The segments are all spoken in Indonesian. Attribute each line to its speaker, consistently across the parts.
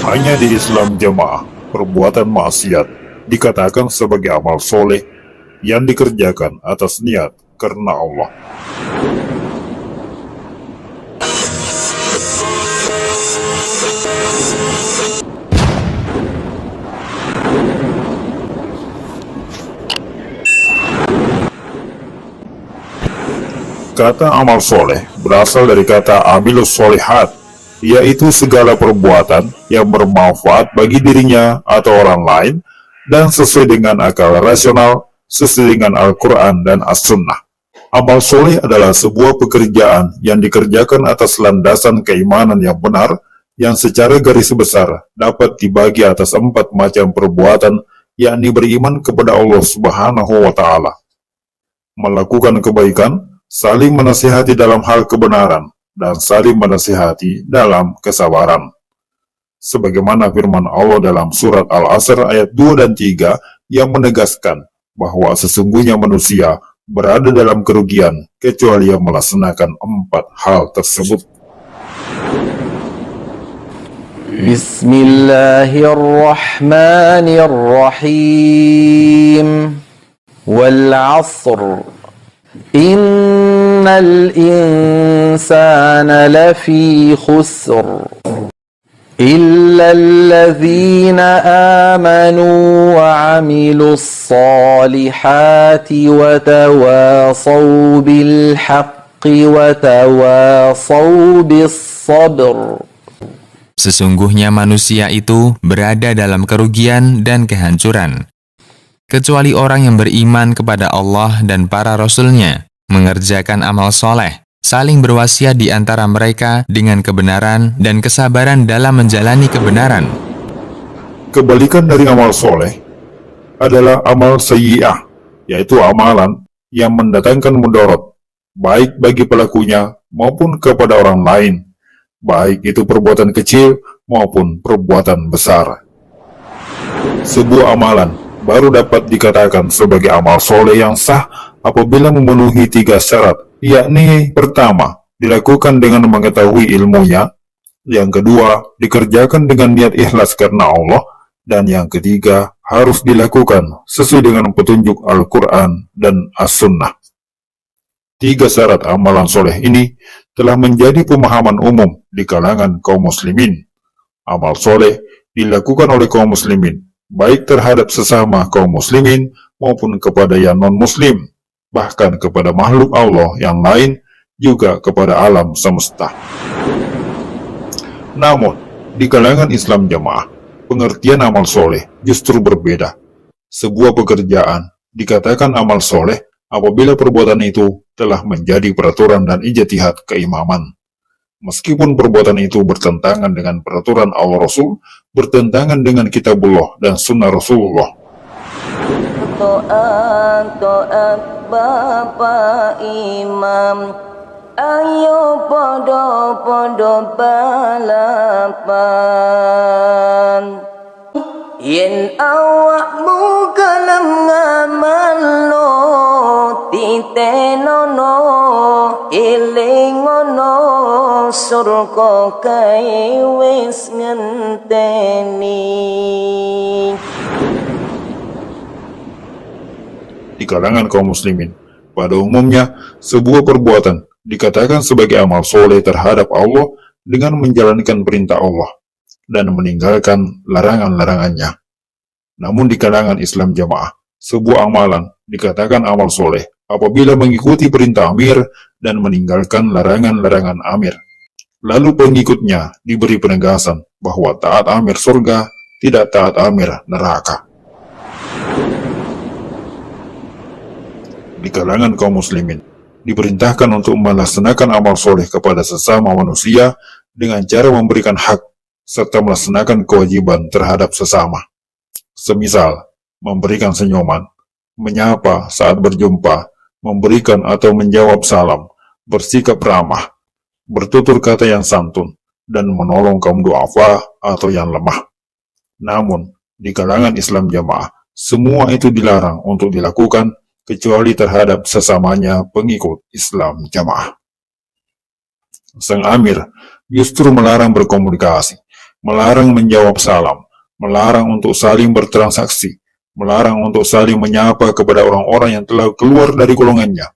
Speaker 1: Hanya di Islam Jamaah, perbuatan maksiat dikatakan sebagai amal soleh yang dikerjakan atas niat karena Allah. Kata amal soleh berasal dari kata amilus solihat, yaitu segala perbuatan yang bermanfaat bagi dirinya atau orang lain dan sesuai dengan akal rasional, sesuai dengan Al-Quran dan As-Sunnah. Amal soleh adalah sebuah pekerjaan yang dikerjakan atas landasan keimanan yang benar, yang secara garis besar dapat dibagi atas 4 macam perbuatan, yakni beriman kepada Allah Subhanahu wa Ta'ala, melakukan kebaikan, saling menasihati dalam hal kebenaran, dan saling menasihati dalam kesabaran. Sebagaimana firman Allah dalam surat Al-Asr ayat 2 dan 3 yang menegaskan bahwa sesungguhnya manusia berada dalam kerugian kecuali yang melaksanakan 4 hal tersebut.
Speaker 2: Bismillahirrahmanirrahim. Wal 'asr. Innal insana lafi khusr illa alladhina amanu wa 'amilus salihati wa tawasaw bil haqqi wa tawasaw bis sabr.
Speaker 3: Sesungguhnya manusia itu berada dalam kerugian dan kehancuran, kecuali orang yang beriman kepada Allah dan para Rasul-Nya, mengerjakan amal soleh, saling berwasiat di antara mereka dengan kebenaran dan kesabaran dalam menjalani kebenaran.
Speaker 1: Kebalikan dari amal soleh adalah amal sayyi'ah, yaitu amalan yang mendatangkan mudarat, baik bagi pelakunya maupun kepada orang lain, baik itu perbuatan kecil maupun perbuatan besar. Sebuah amalan baru dapat dikatakan sebagai amal soleh yang sah apabila memenuhi 3 syarat, yakni pertama, dilakukan dengan mengetahui ilmunya, yang kedua, dikerjakan dengan niat ikhlas karena Allah, dan yang ketiga, harus dilakukan sesuai dengan petunjuk Al-Quran dan As-Sunnah. 3 syarat amalan soleh ini telah menjadi pemahaman umum di kalangan kaum muslimin. Amal soleh dilakukan oleh kaum muslimin, baik terhadap sesama kaum muslimin maupun kepada yang non-muslim, bahkan kepada makhluk Allah yang lain, juga kepada alam semesta. Namun, di kalangan Islam Jamaah, pengertian amal soleh justru berbeda. Sebuah pekerjaan dikatakan amal soleh apabila perbuatan itu telah menjadi peraturan dan ijtihad keimaman. Meskipun perbuatan itu bertentangan dengan peraturan Allah Rasul, bertentangan dengan kitabullah dan sunnah Rasulullah.
Speaker 4: To'at Bapak Imam, ayo podo balapan. Yen awakmu gelem ngamalno, titenono elingono, surga kae wis ngenteni.
Speaker 1: Di kalangan kaum muslimin, pada umumnya sebuah perbuatan dikatakan sebagai amal soleh terhadap Allah dengan menjalankan perintah Allah dan meninggalkan larangan-larangannya. Namun di kalangan Islam Jamaah, sebuah amalan dikatakan amal soleh apabila mengikuti perintah amir dan meninggalkan larangan-larangan amir. Lalu pengikutnya diberi penegasan bahwa taat amir surga, tidak taat amir neraka. Di kalangan kaum muslimin, diperintahkan untuk melaksanakan amal soleh kepada sesama manusia dengan cara memberikan hak serta melaksanakan kewajiban terhadap sesama. Semisal, memberikan senyuman, menyapa saat berjumpa, memberikan atau menjawab salam, bersikap ramah, bertutur kata yang santun, dan menolong kaum du'afa atau yang lemah. Namun, di kalangan Islam Jamaah, semua itu dilarang untuk dilakukan kecuali terhadap sesamanya pengikut Islam Jamaah. Sang Amir justru melarang berkomunikasi, melarang menjawab salam, melarang untuk saling bertransaksi, melarang untuk saling menyapa kepada orang-orang yang telah keluar dari golongannya.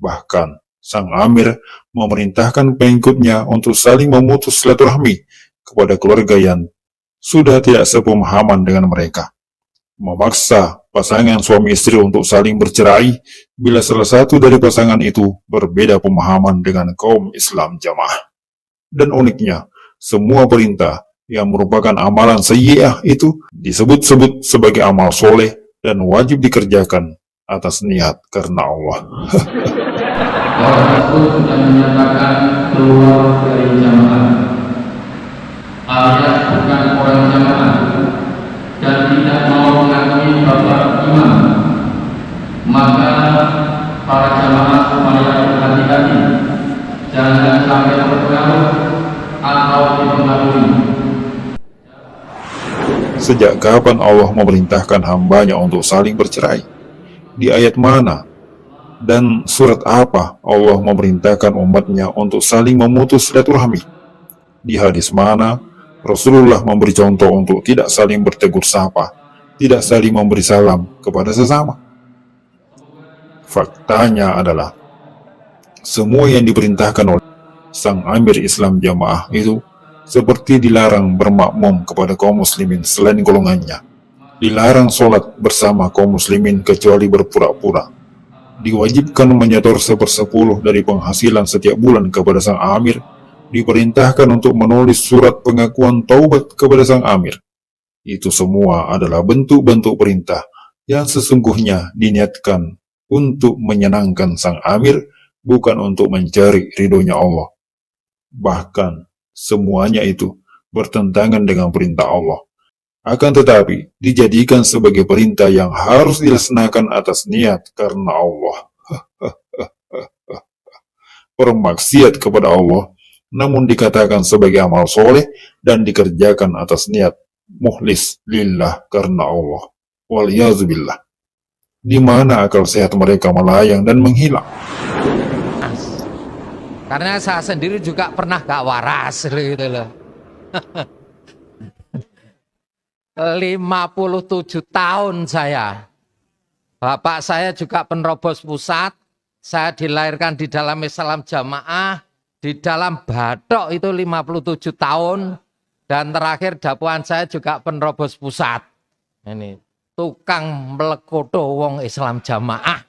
Speaker 1: Bahkan, sang amir memerintahkan pengikutnya untuk saling memutus silaturahmi kepada keluarga yang sudah tidak sepemahaman dengan mereka. Memaksa pasangan suami istri untuk saling bercerai bila salah satu dari pasangan itu berbeda pemahaman dengan kaum Islam jamaah. Dan uniknya, semua perintah yang merupakan amalan sayyi'ah itu disebut-sebut sebagai amal soleh dan wajib dikerjakan atas niat karena Allah.
Speaker 5: Orang tersebut sudah menyatakan keluar dari jamaah alias bukan orang jamaah dan tidak mau mengakui bapak imam, maka para jamaah supaya berhati-hati jangan sampai terpengaruh atau dipengaruhi.
Speaker 1: Sejak kapan Allah memerintahkan hambanya untuk saling bercerai? Di ayat mana? Dan surat apa Allah memerintahkan umatnya untuk saling memutus silaturahmi? Di hadis mana Rasulullah memberi contoh untuk tidak saling bertegur sapa, tidak saling memberi salam kepada sesama? Faktanya adalah, semua yang diperintahkan oleh sang amir Islam jamaah itu seperti dilarang bermakmum kepada kaum muslimin selain golongannya, dilarang sholat bersama kaum muslimin kecuali berpura-pura, diwajibkan menyetor 1/10 dari penghasilan setiap bulan kepada sang amir, diperintahkan untuk menulis surat pengakuan taubat kepada sang amir. Itu semua adalah bentuk-bentuk perintah yang sesungguhnya diniatkan untuk menyenangkan sang amir, bukan untuk mencari ridhonya Allah. Bahkan, semuanya itu bertentangan dengan perintah Allah. Akan tetapi, dijadikan sebagai perintah yang harus dilaksanakan atas niat karena Allah. Bermaksiat kepada Allah, namun dikatakan sebagai amal soleh dan dikerjakan atas niat mukhlis lillah karena Allah. Waliyazubillah. Di mana akal sehat mereka melayang dan menghilang?
Speaker 6: Karena saya sendiri juga pernah gak waras gitu loh. 57 tahun saya. Bapak saya juga penerobos pusat. Saya dilahirkan di dalam Islam jamaah. Di dalam Batok itu 57 tahun. Dan terakhir dapuan saya juga penerobos pusat. Ini tukang melekoto wong Islam jamaah.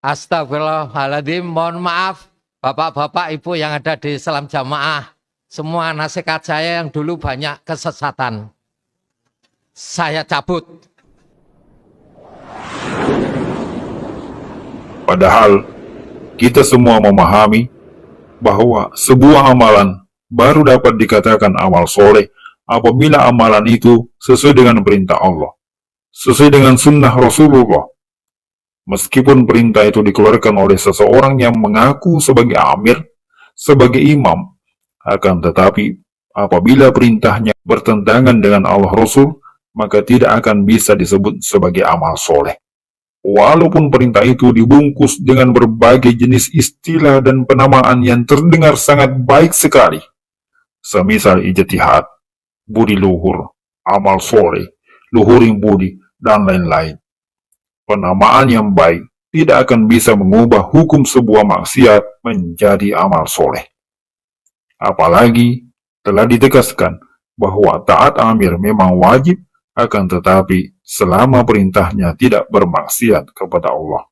Speaker 6: Astagfirullahaladzim, mohon maaf bapak-bapak ibu yang ada di Islam jamaah. Semua nasihat saya yang dulu banyak kesesatan, saya cabut.
Speaker 1: Padahal kita semua memahami bahwa sebuah amalan baru dapat dikatakan amal soleh apabila amalan itu sesuai dengan perintah Allah, sesuai dengan sunnah Rasulullah. Meskipun perintah itu dikeluarkan oleh seseorang yang mengaku sebagai amir, sebagai imam, akan tetapi apabila perintahnya bertentangan dengan Allah Rasul, maka tidak akan bisa disebut sebagai amal soleh. Walaupun perintah itu dibungkus dengan berbagai jenis istilah dan penamaan yang terdengar sangat baik sekali, semisal ijtihad, budi luhur, amal soleh, luhuring budi, dan lain-lain. Penamaan yang baik tidak akan bisa mengubah hukum sebuah maksiat menjadi amal soleh. Apalagi telah ditegaskan bahwa taat amir memang wajib, akan tetapi selama perintahnya tidak bermaksiat kepada Allah.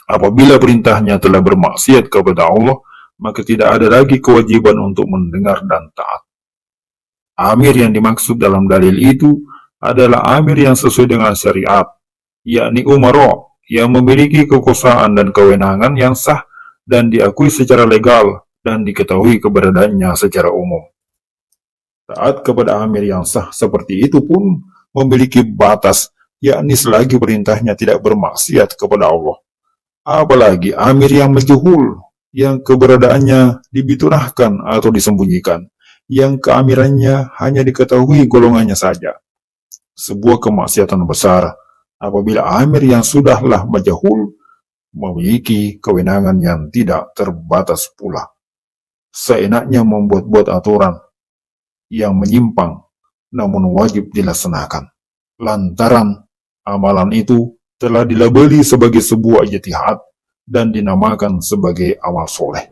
Speaker 1: Apabila perintahnya telah bermaksiat kepada Allah, maka tidak ada lagi kewajiban untuk mendengar dan taat. Amir yang dimaksud dalam dalil itu adalah amir yang sesuai dengan syariat, yakni umara yang memiliki kekuasaan dan kewenangan yang sah dan diakui secara legal dan diketahui keberadaannya secara umum. Taat kepada amir yang sah seperti itu pun memiliki batas, yakni selagi perintahnya tidak bermaksiat kepada Allah. Apalagi amir yang majhul, yang keberadaannya dibiturahkan atau disembunyikan, yang keamirannya hanya diketahui golongannya saja. Sebuah kemaksiatan besar apabila amir yang sudahlah majhul memiliki kewenangan yang tidak terbatas pula. Seenaknya membuat-buat aturan yang menyimpang, namun wajib dilaksanakan. Lantaran amalan itu telah dilabeli sebagai sebuah ijtihad dan dinamakan sebagai amal soleh.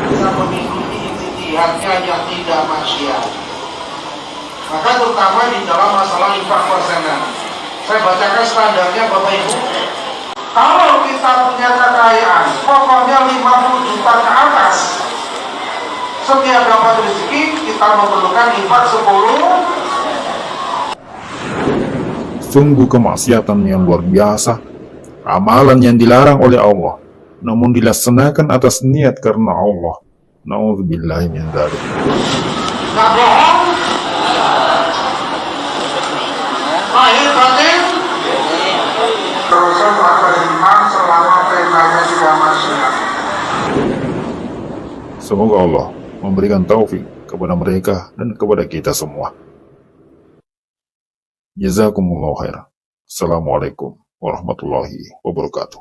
Speaker 7: Bisa mengikuti ijtihadnya yang tidak maksiat. Maka terutama di dalam masalah infak persenan. Saya bacakan standarnya Bapak Ibu. Kalau kita punya kekayaan, pokoknya 50 juta ke atas, setiap dapat rezeki kita memerlukan infak 10.
Speaker 1: Sungguh kemaksiatan yang luar biasa, amalan yang dilarang oleh Allah, namun dilaksanakan atas niat karena Allah. Na'udzubillahi min dzalik.
Speaker 7: Nggak bohong, lahir batin, terusan akan iman selama perintahnya tidak maksiat.
Speaker 1: Semoga Allah memberikan taufik kepada mereka dan kepada kita semua. Jazakumullahu khairan. Assalamualaikum warahmatullahi wabarakatuh.